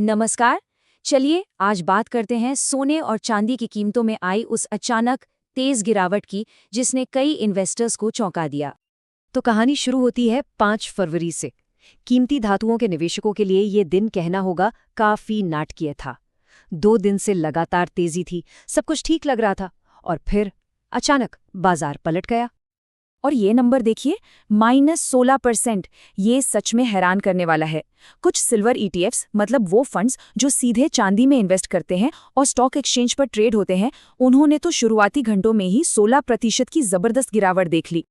नमस्कार। चलिए आज बात करते हैं सोने और चांदी की कीमतों में आई उस अचानक तेज गिरावट की जिसने कई इन्वेस्टर्स को चौंका दिया। तो कहानी शुरू होती है 5 फरवरी से। कीमती धातुओं के निवेशकों के लिए ये दिन कहना होगा काफी नाटकीय था। 2 दिन से लगातार तेजी थी, सब कुछ ठीक लग रहा था और फिर अचानक बाजार पलट गया। और ये नंबर देखिए, -16%। ये सच में हैरान करने वाला है। कुछ सिल्वर ईटीएफ्स, मतलब वो फंड्स जो सीधे चांदी में इन्वेस्ट करते हैं और स्टॉक एक्सचेंज पर ट्रेड होते हैं, उन्होंने तो शुरुआती घंटों में ही 16% की जबरदस्त गिरावट देख ली।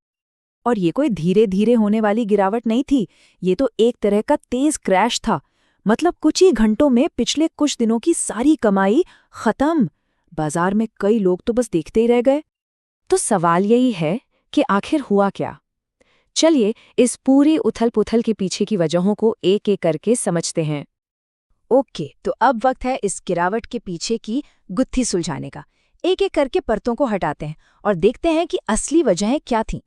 और ये कोई धीरे धीरे होने वाली गिरावट नहीं थी, ये तो एक तरह का तेज क्रैश था। मतलब कुछ ही घंटों में पिछले कुछ दिनों की सारी कमाई खत्म। बाजार में कई लोग तो बस देखते ही रह गए। तो सवाल यही है कि आखिर हुआ क्या। चलिए इस पूरी उथल-पुथल के पीछे की वजहों को एक-एक करके समझते हैं। ओके, तो अब वक्त है इस गिरावट के पीछे की गुत्थी सुलझाने का। एक एक करके परतों को हटाते हैं और देखते हैं कि असली वजहें क्या थीं।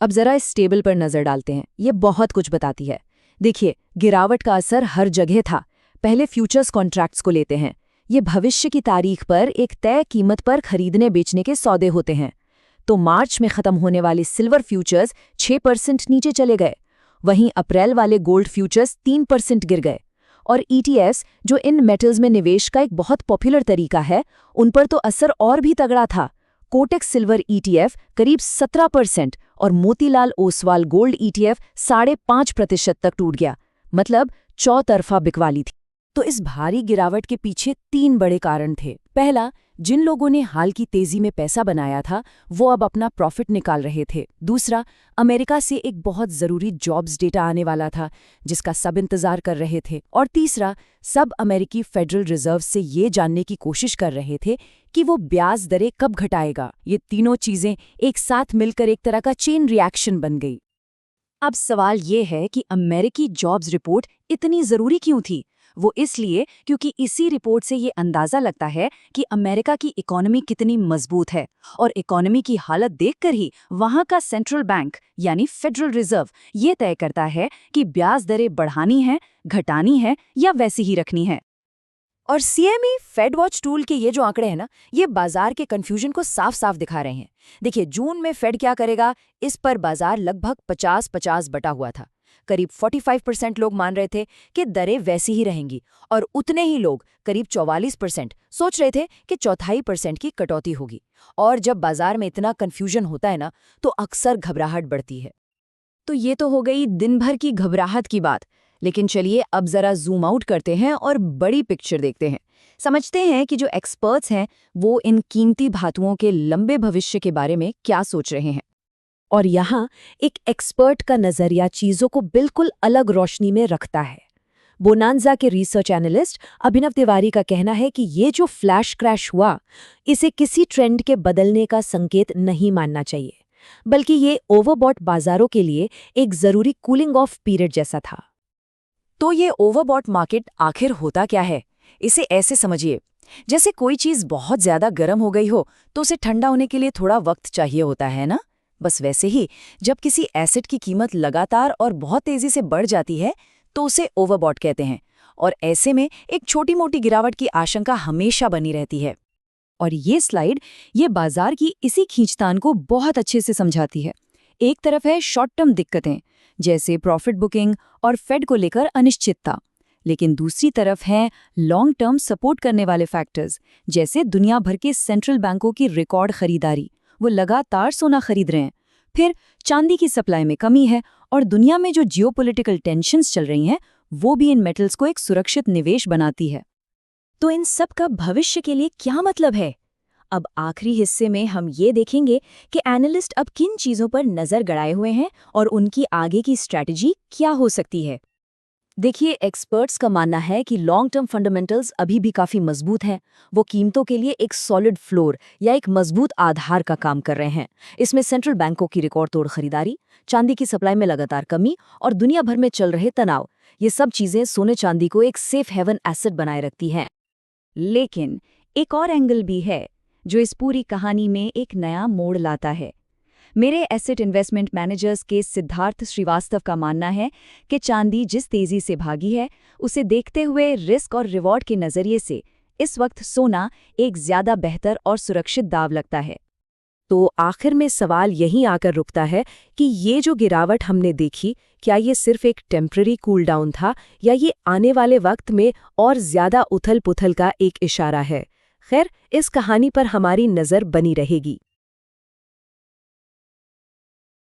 अब जरा इस टेबल पर नजर डालते हैं, ये बहुत कुछ बताती है। देखिए, गिरावट का असर हर जगह था। पहले फ्यूचर्स कॉन्ट्रैक्ट्स को लेते हैं। ये भविष्य की तारीख पर एक तय कीमत पर खरीदने बेचने के सौदे होते हैं। तो मार्च में खत्म होने वाले सिल्वर फ्यूचर्स 6% नीचे चले गए। वहीं अप्रैल वाले गोल्ड फ्यूचर्स 3% गिर गए। और ईटीएफ्स, जो इन मेटल्स में निवेश का एक बहुत पॉपुलर तरीका है, उन पर तो असर और भी तगड़ा था। कोटेक्स सिल्वर ईटीएफ करीब 17% और मोतीलाल ओसवाल गोल्ड ईटीएफ 5.5% तक टूट गया। मतलब चौतरफा बिकवाली थी। तो इस भारी गिरावट के पीछे 3 बड़े कारण थे। पहला, जिन लोगों ने हाल की तेजी में पैसा बनाया था, वो अब अपना प्रॉफिट निकाल रहे थे। दूसरा, अमेरिका से एक बहुत जरूरी जॉब्स डेटा आने वाला था, जिसका सब इंतजार कर रहे थे। और तीसरा, सब अमेरिकी फेडरल रिजर्व से ये जानने की कोशिश कर रहे थे कि वो ब्याज दरें कब घटाएगा। ये तीनों चीजें एक साथ मिलकर एक तरह का चेन रिएक्शन बन गई। अब सवाल ये है कि अमेरिकी जॉब्स रिपोर्ट इतनी जरूरी क्यों थी? वो इसलिए क्योंकि इसी रिपोर्ट से ये अंदाजा लगता है कि अमेरिका की इकोनॉमी कितनी मजबूत है। और इकोनॉमी की हालत देखकर ही वहां का सेंट्रल बैंक यानी फेडरल रिजर्व ये तय करता है कि ब्याज दरें बढ़ानी है, घटानी है या वैसी ही रखनी है। और सीएमई फेड वॉच टूल के ये जो आंकड़े हैं ना, ये बाजार के कंफ्यूजन को साफ साफ दिखा रहे हैं। देखिए, जून में फेड क्या करेगा, इस पर बाजार लगभग 50-50 बटा हुआ था। करीब 45% लोग मान रहे थे कि दरें वैसी ही रहेंगी और उतने ही लोग, करीब 44%, सोच रहे थे कि 1/4% की कटौती होगी। और जब बाजार में इतना कंफ्यूजन होता है ना, तो अक्सर घबराहट बढ़ती है। तो ये तो हो गई दिन भर की घबराहट की बात। लेकिन चलिए अब जरा जूम आउट करते हैं और बड़ी पिक्चर देखते हैं। समझते हैं कि जो एक्सपर्ट्स हैं वो इन कीमती धातुओं के लंबे भविष्य के बारे में क्या सोच रहे हैं। और यहाँ एक एक्सपर्ट का नजरिया चीजों को बिल्कुल अलग रोशनी में रखता है। बोनांजा के रिसर्च एनालिस्ट अभिनव तिवारी का कहना है कि ये जो फ्लैश क्रैश हुआ, इसे किसी ट्रेंड के बदलने का संकेत नहीं मानना चाहिए, बल्कि ये ओवरबॉट बाजारों के लिए एक जरूरी कूलिंग ऑफ पीरियड जैसा था। तो ये ओवरबॉट मार्केट आखिर होता क्या है? इसे ऐसे समझिए, जैसे कोई चीज बहुत ज्यादा गर्म हो गई हो तो उसे ठंडा होने के लिए थोड़ा वक्त चाहिए होता है ना। बस वैसे ही जब किसी एसेट की कीमत लगातार और बहुत तेजी से बढ़ जाती है तो उसे ओवरबॉट कहते हैं। और ऐसे में एक छोटी मोटी गिरावट की आशंका हमेशा बनी रहती है। और ये स्लाइड ये बाजार की इसी खींचतान को बहुत अच्छे से समझाती है। एक तरफ है शॉर्ट टर्म दिक्कतें, जैसे प्रॉफिट बुकिंग और फेड को लेकर अनिश्चितता। लेकिन दूसरी तरफ है लॉन्ग टर्म सपोर्ट करने वाले फैक्टर्स, जैसे दुनिया भर के सेंट्रल बैंकों की रिकॉर्ड खरीदारी, वो लगातार सोना खरीद रहे हैं। फिर चांदी की सप्लाई में कमी है और दुनिया में जो जियोपॉलिटिकल टेंशन्स चल रही हैं, वो भी इन मेटल्स को एक सुरक्षित निवेश बनाती है। तो इन सब का भविष्य के लिए क्या मतलब है? अब आखिरी हिस्से में हम ये देखेंगे कि एनालिस्ट अब किन चीजों पर नजर गड़ाए हुए हैं और उनकी आगे की स्ट्रैटेजी क्या हो सकती है। देखिए, एक्सपर्ट्स का मानना है कि लॉन्ग टर्म फंडामेंटल्स अभी भी काफी मजबूत हैं। वो कीमतों के लिए एक सॉलिड फ्लोर या एक मजबूत आधार का काम कर रहे हैं। इसमें सेंट्रल बैंकों की रिकॉर्ड तोड़ खरीदारी, चांदी की सप्लाई में लगातार कमी और दुनिया भर में चल रहे तनाव, ये सब चीजें सोने चांदी को एक सेफ हेवन एसेट बनाए रखती हैं। लेकिन एक और एंगल भी है जो इस पूरी कहानी में एक नया मोड़ लाता है। मेरे एसेट इन्वेस्टमेंट मैनेजर्स के सिद्धार्थ श्रीवास्तव का मानना है कि चांदी जिस तेजी से भागी है, उसे देखते हुए रिस्क और रिवॉर्ड के नज़रिए से इस वक्त सोना एक ज़्यादा बेहतर और सुरक्षित दाव लगता है। तो आखिर में सवाल यहीं आकर रुकता है कि ये जो गिरावट हमने देखी, क्या ये सिर्फ एक टेम्पररी कूल डाउन था या ये आने वाले वक्त में और ज़्यादा उथल-पुथल का एक इशारा है? खैर, इस कहानी पर हमारी नज़र बनी रहेगी।